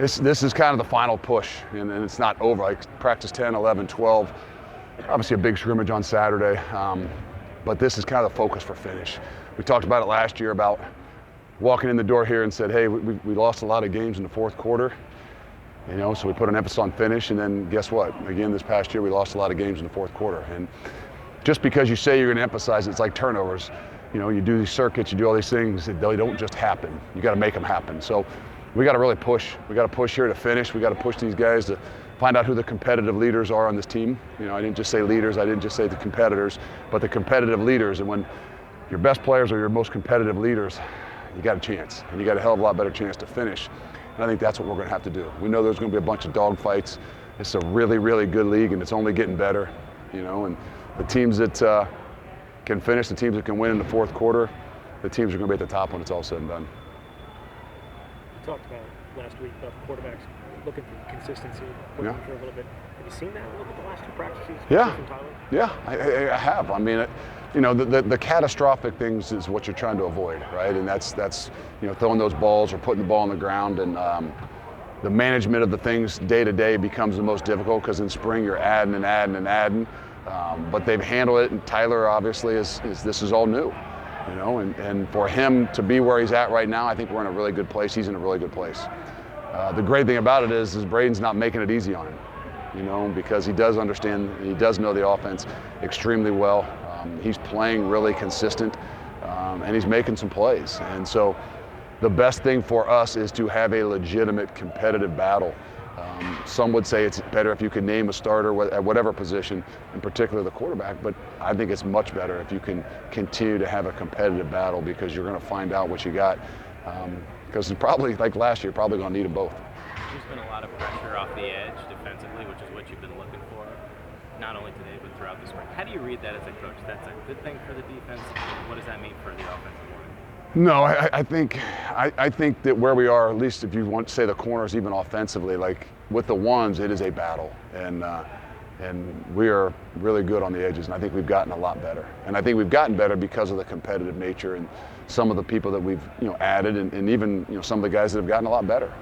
This is kind of the final push, and it's not over. Like practice 10, 11, 12, obviously a big scrimmage on Saturday, but this is kind of the focus for finish. We talked about it last year about walking in the door here and said, hey, we lost a lot of games in the fourth quarter, so we put an emphasis on finish, and then guess what? Again, this past year we lost a lot of games in the fourth quarter, and just because you say you're going to emphasize it, it's like turnovers. You do these circuits, you do all these things, they don't just happen. You got to make them happen. So we got to really push. We got to push here to finish. We got to push these guys to find out who the competitive leaders are on this team. I didn't just say leaders, I didn't just say the competitors, but the competitive leaders. And when your best players are your most competitive leaders, you got a chance, and you got a hell of a lot better chance to finish. And I think that's what we're going to have to do. We know there's going to be a bunch of dog fights. It's a really, really good league, and it's only getting better. And the teams that can finish, the teams that can win in the fourth quarter, the teams are going to be at the top when it's all said and done. You talked about last week about the quarterbacks looking for consistency, pushing for a little bit. Have you seen that a little bit the last two practices? Yeah, I have. I mean, the catastrophic things is what you're trying to avoid, right? And that's throwing those balls or putting the ball on the ground, and the management of the things day to day becomes the most difficult because in spring you're adding and adding and adding. But they've handled it, and Tyler obviously this is all new, and for him to be where he's at right now, I think we're in a really good place. He's in a really good place. The great thing about it is Braden's not making it easy on him, because he does understand, he does know the offense extremely well. He's playing really consistent, and he's making some plays. And so the best thing for us is to have a legitimate competitive battle. Some would say it's better if you can name a starter at whatever position, in particular the quarterback, but I think it's much better if you can continue to have a competitive battle, because you're going to find out what you got. Because probably, like last year, probably going to need them both. There's been a lot of pressure off the edge defensively, which is what you've been looking for, not only today but throughout the spring. How do you read that as a coach? That's a good thing for the defense. What does that mean for the offensive line? No, I think that where we are, at least if you want to say the corners, even offensively, like with the ones, it is a battle, and we are really good on the edges, and I think we've gotten a lot better. And I think we've gotten better because of the competitive nature and some of the people that we've added, and even some of the guys that have gotten a lot better.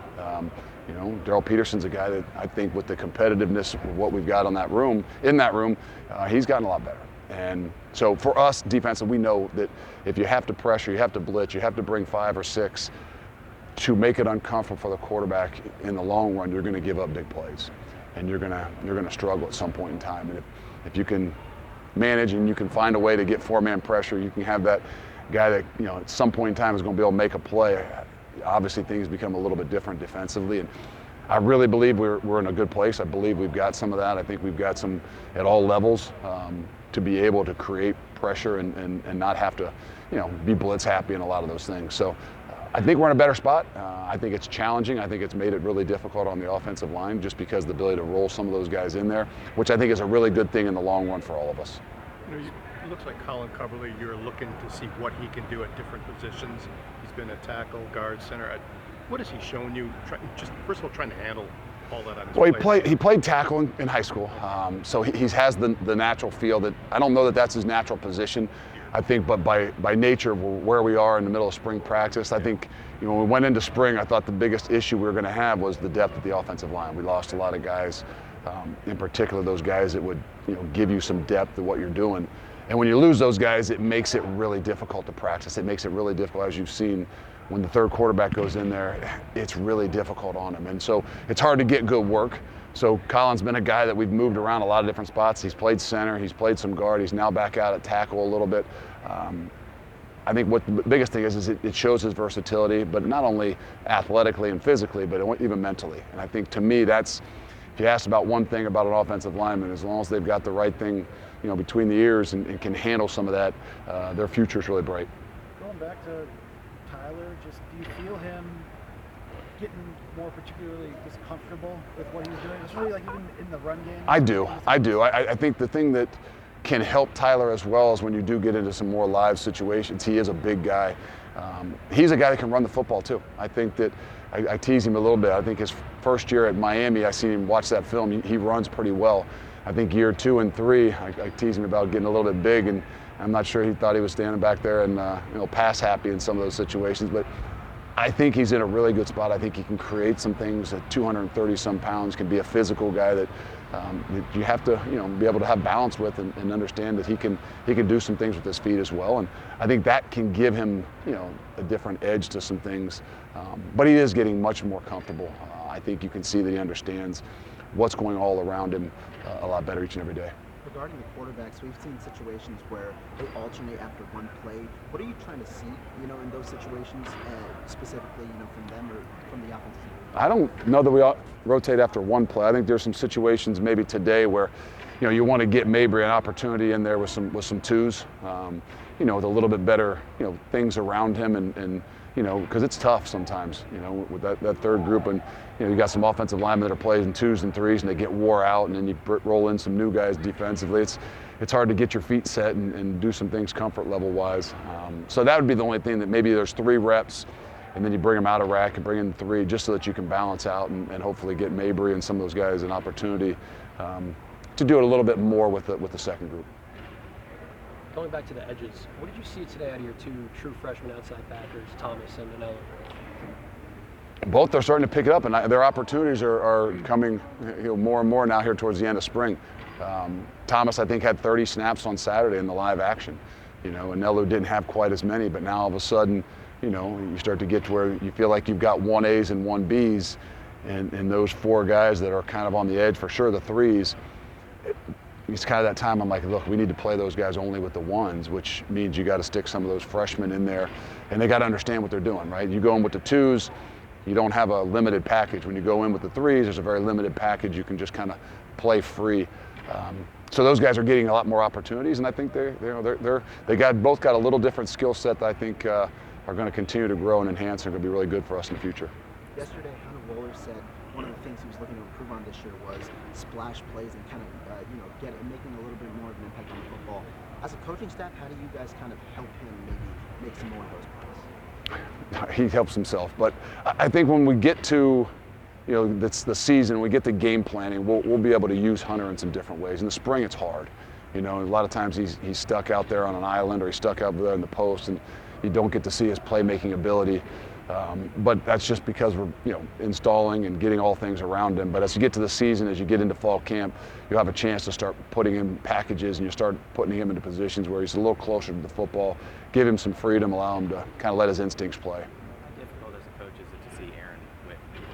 Darrell Peterson's a guy that I think with the competitiveness of what we've got in that room, he's gotten a lot better. And so for us, defensive, we know that if you have to pressure, you have to blitz, you have to bring 5 or 6 to make it uncomfortable for the quarterback in the long run, you're going to give up big plays, and you're going to struggle at some point in time. And if you can manage and you can find a way to get 4-man pressure, you can have that guy that at some point in time is going to be able to make a play. Obviously, things become a little bit different defensively, and I really believe we're in a good place. I believe we've got some of that. I think we've got some at all levels to be able to create pressure and not have to, be blitz happy and a lot of those things. So I think we're in a better spot. I think it's challenging. I think it's made it really difficult on the offensive line just because of the ability to roll some of those guys in there, which I think is a really good thing in the long run for all of us. It looks like Colin Coverly, you're looking to see what he can do at different positions. He's been a tackle, guard, center. What has he shown you, just first of all, trying to handle all that on his Well, he played tackle in high school, so he has the natural feel that, I don't know that that's his natural position, I think, but by nature of where we are in the middle of spring practice, I think when we went into spring, I thought the biggest issue we were going to have was the depth of the offensive line. We lost a lot of guys, in particular those guys that would give you some depth of what you're doing. And when you lose those guys, it makes it really difficult to practice. It makes it really difficult, as you've seen, when the third quarterback goes in there, it's really difficult on him. And so it's hard to get good work. So Colin's been a guy that we've moved around a lot of different spots. He's played center, he's played some guard, he's now back out at tackle a little bit. I think what the biggest thing is it shows his versatility, but not only athletically and physically, but even mentally. And I think to me, that's, if you ask about one thing about an offensive lineman, as long as they've got the right thing between the ears and can handle some of that, their future is really bright. Going back to Tyler, just do you feel him getting more particularly just comfortable with what he's doing? It's really like even in the run game. I do. I think the thing that can help Tyler as well is when you do get into some more live situations. He is a big guy. He's a guy that can run the football too. I think that I tease him a little bit. I think his first year at Miami, I seen him watch that film. He runs pretty well. I think year 2 and 3, I tease him about getting a little bit big, and I'm not sure he thought he was standing back there and pass happy in some of those situations. But I think he's in a really good spot. I think he can create some things. At 230-some pounds, can be a physical guy that you have to, be able to have balance with and understand that he can do some things with his feet as well. And I think that can give him, a different edge to some things. But he is getting much more comfortable. I think you can see that he understands what's going all around him a lot better each and every day. Regarding the quarterbacks, we've seen situations where they alternate after one play. What are you trying to see, in those situations, specifically, from them or from the offensive team? I don't know that we rotate after one play. I think there's some situations maybe today where, you want to get Mabry an opportunity in there with some twos, with a little bit better, things around him and because it's tough sometimes, with that third group, and you got some offensive linemen that are playing twos and threes and they get wore out, and then you roll in some new guys defensively. It's hard to get your feet set and do some things comfort level wise. So that would be the only thing, that maybe there's 3 reps and then you bring them out of rack and bring in 3 just so that you can balance out and hopefully get Mabry and some of those guys an opportunity to do it a little bit more with the second group. Going back to the edges, what did you see today out of your 2 true freshman outside backers, Thomas and Anello? Both are starting to pick it up, and their opportunities are coming more and more now here towards the end of spring. Thomas, I think, had 30 snaps on Saturday in the live action. Anello didn't have quite as many, but now all of a sudden, you start to get to where you feel like you've got 1As and 1Bs, and those 4 guys that are kind of on the edge, for sure the 3s. It's kind of that time I'm like, look, we need to play those guys only with the 1s, which means you got to stick some of those freshmen in there, and they got to understand what they're doing, right? You go in with the 2s, you don't have a limited package. When you go in with the 3s, there's a very limited package. You can just kind of play free. So those guys are getting a lot more opportunities, and I think they both got a little different skill set that I think are going to continue to grow and enhance and are going to be really good for us in the future. Yesterday, Hunter Wohler said one of the things he was looking to improve on this year was splash plays and kind of, making a little bit more of an impact on football. As a coaching staff, how do you guys kind of help him maybe make some more of those plays? He helps himself, but I think when we get to, that's the season, we get to game planning, we'll be able to use Hunter in some different ways. In the spring, it's hard. A lot of times he's stuck out there on an island, or he's stuck out there in the post, and you don't get to see his playmaking ability. But that's just because we're, installing and getting all things around him. But as you get to the season, as you get into fall camp, you'll have a chance to start putting him packages, and you start putting him into positions where he's a little closer to the football, give him some freedom, allow him to kind of let his instincts play. How difficult as a coach is it to see Aaron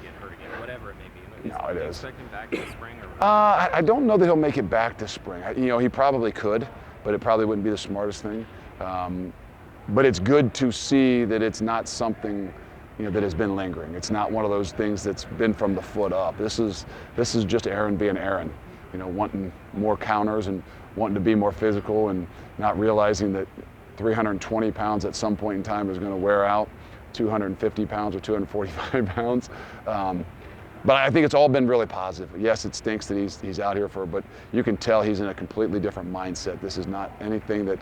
get hurt again, whatever it may be? No, it is. Expect him back in the spring? Or I don't know that he'll make it back to spring. He probably could, but it probably wouldn't be the smartest thing. But it's good to see that it's not something that has been lingering. It's not one of those things that's been from the foot up. This is just Aaron being Aaron, wanting more counters and wanting to be more physical, and not realizing that 320 pounds at some point in time is going to wear out 250 pounds or 245 pounds. But I think it's all been really positive. Yes, it stinks that he's out here but you can tell he's in a completely different mindset. This is not anything that,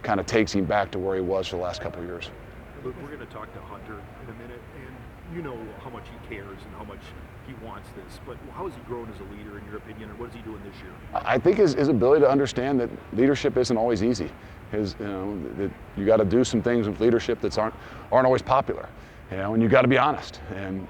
kind of takes him back to where he was for the last couple of years. Luke, we're going to talk to Hunter in a minute, and you know how much he cares and how much he wants this, but how has he grown as a leader in your opinion, and what is he doing this year? I think his ability to understand that leadership isn't always easy. That you got to do some things with leadership that aren't always popular, and you got to be honest. And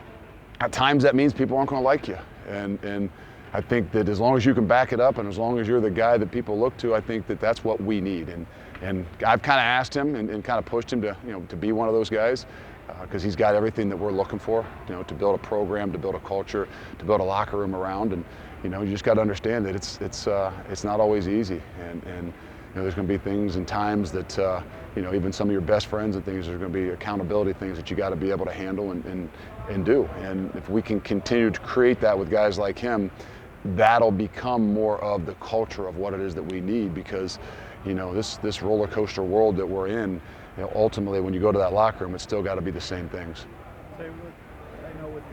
at times that means people aren't going to like you. And I think that as long as you can back it up, and as long as you're the guy that people look to, I think that that's what we need. And I've kind of asked him and kind of pushed him to be one of those guys, because he's got everything that we're looking for, to build a program, to build a culture, to build a locker room around. And you just got to understand that it's not always easy. And there's going to be things and times that even some of your best friends and things, there's going to be accountability things that you got to be able to handle and do. And if we can continue to create that with guys like him, that'll become more of the culture of what it is that we need, because this roller coaster world that we're in, ultimately when you go to that locker room, it's still got to be the same things. So I know with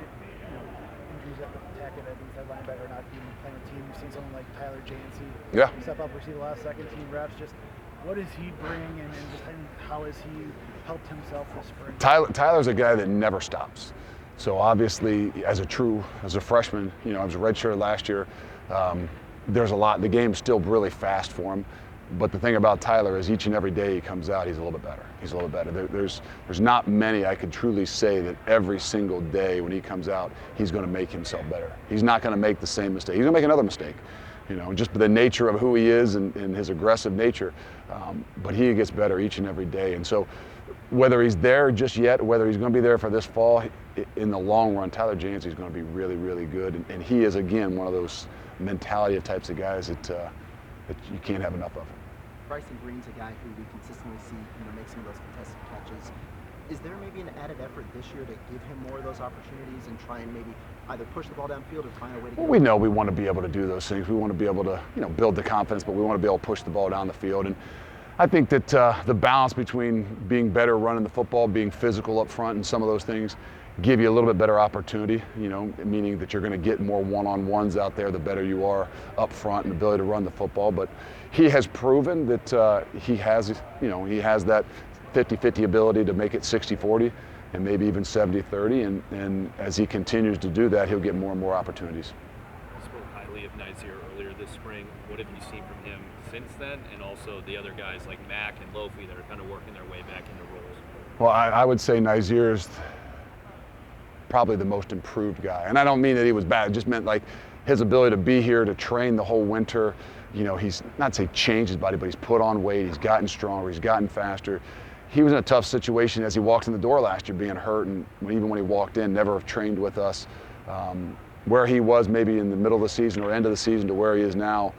injuries at the tackle, inside linebacker not being playing a team, you've seen someone like Tyler Jancy step up, receive the last second team reps. Just what does he bring, and how has he helped himself this spring? Tyler's a guy that never stops. So obviously, as a freshman, I was a redshirt last year. There's a lot. The game's still really fast for him. But the thing about Tyler is each and every day he comes out, he's a little bit better. He's a little better. There's not many I could truly say that every single day when he comes out, he's going to make himself better. He's not going to make the same mistake. He's going to make another mistake, just the nature of who he is and his aggressive nature. But he gets better each and every day. And so whether he's there just yet, whether he's going to be there for this fall, in the long run, Tyler Jancy is going to be really, really good. And he is, again, one of those mentality of types of guys that you can't have enough of. Bryson Green's a guy who we consistently see, make some of those contested catches. Is there maybe an added effort this year to give him more of those opportunities and try and maybe either push the ball downfield or find a way to get we know we want to be able to do those things. We want to be able to, build the confidence, but we want to be able to push the ball down the field. And I think that the balance between being better running the football, being physical up front, and some of those things give you a little bit better opportunity, meaning that you're going to get more one-on-ones out there the better you are up front and the ability to run the football. But he has proven that he has that 50-50 ability to make it 60-40 and maybe even 70-30. And as he continues to do that, he'll get more and more opportunities. You spoke highly of Nizier earlier this spring. What have you seen from him since then? And also the other guys like Mack and Lofi that are kind of working their way back into roles? Well, I would say Nizier is probably the most improved guy. And I don't mean that he was bad. It just meant like his ability to be here, to train the whole winter. He's not say changed his body, but he's put on weight. He's gotten stronger. He's gotten faster. He was in a tough situation as he walked in the door last year, being hurt, and even when he walked in, never trained with us. Where he was maybe in the middle of the season or end of the season to where he is now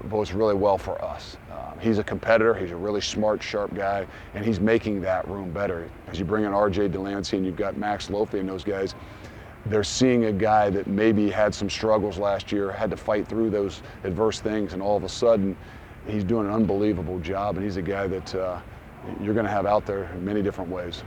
bodes really well for us. He's a competitor. He's a really smart, sharp guy, and he's making that room better. As you bring in R.J. Delancey and you've got Max Lofi and those guys, they're seeing a guy that maybe had some struggles last year, had to fight through those adverse things, and all of a sudden he's doing an unbelievable job, and he's a guy that you're going to have out there in many different ways.